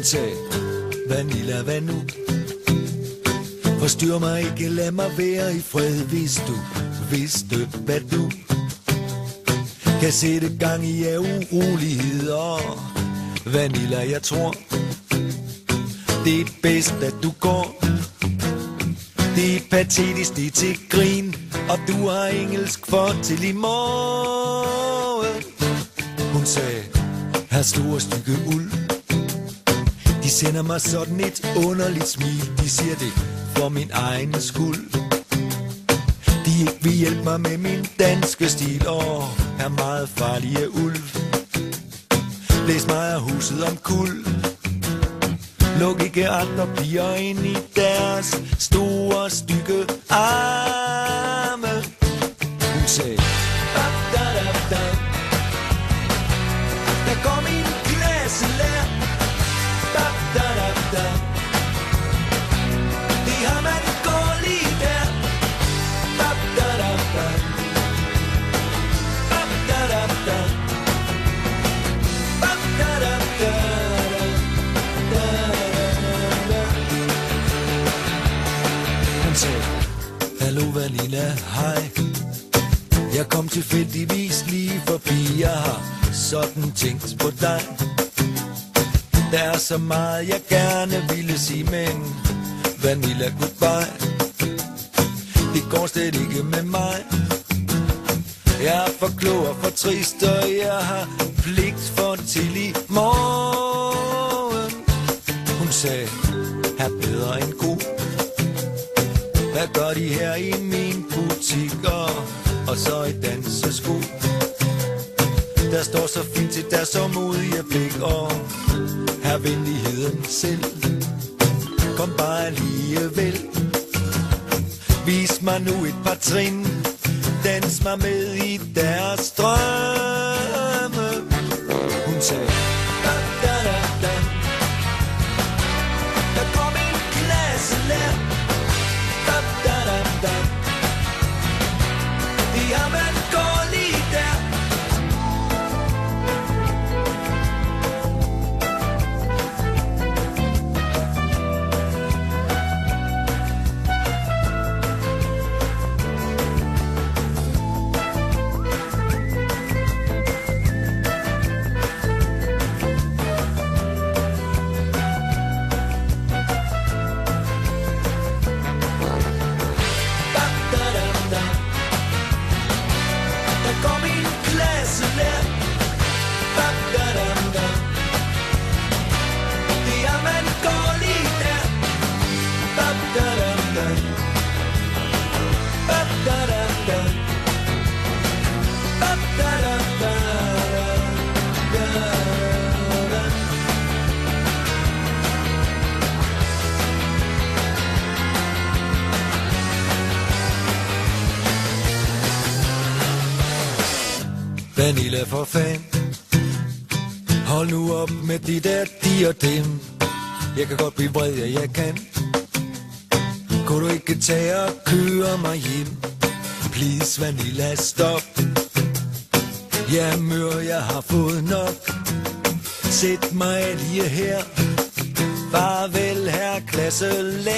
sagde, Vanilla, hvad nu? Forstyr mig ikke, lad mig være i fred, hvis du vidste, hvad du kan sætte gang i af uroligheder. Vanilla, jeg tror, det er bedst, at du går. Det er patetisk, det er til grin, og du har engelsk for til i morgen. Hun sagde, her store stykke uld. De sender mig sådan et underligt smil. De siger det for min egen skyld. De ikke vil hjælpe mig med min danske stil, og er meget farlige ulv. Blæs mig af huset om kul. Luk ikke andre piger ind i deres store stykke arme. Hun sagde, da-da-da-da. Der går min klasselærer. Da-da-da-da. Det har man går lige der. Da-da-da-da. Da-da-da-da. Da-da-da-da. Hallo Vanilla, hej. Jeg kom tilfældigvis lige forbi. Jeg har sådan tænkt på dig. Der er så meget jeg gerne ville sige, men Vanilla, goodbye. Det går slet ikke med mig. Jeg er for klog og for trist, og jeg har pligt for til i morgen. Hun sagde, her bedre end god. Hvad gør de her i min butik, og så i dansesko? Der står så fint til der så modige blik, og her venligheden selv. Kom bare alligevel. Vis mig nu et par trin. Dans mig med i deres drømme. Hun sagde, da-da-da-da. Der går min klasselærer. Da-da-da-da. Ja, man går lige der. Vanilla, for fan. Hold nu op med de der de og dem. Jeg kan godt blive vred, ja jeg kan. Kunne du ikke tage og køre mig hjem? Please Vanilla, stop. Jeg er mør, jeg har fået nok. Sæt mig lige her. Farvel, herr klasselærer.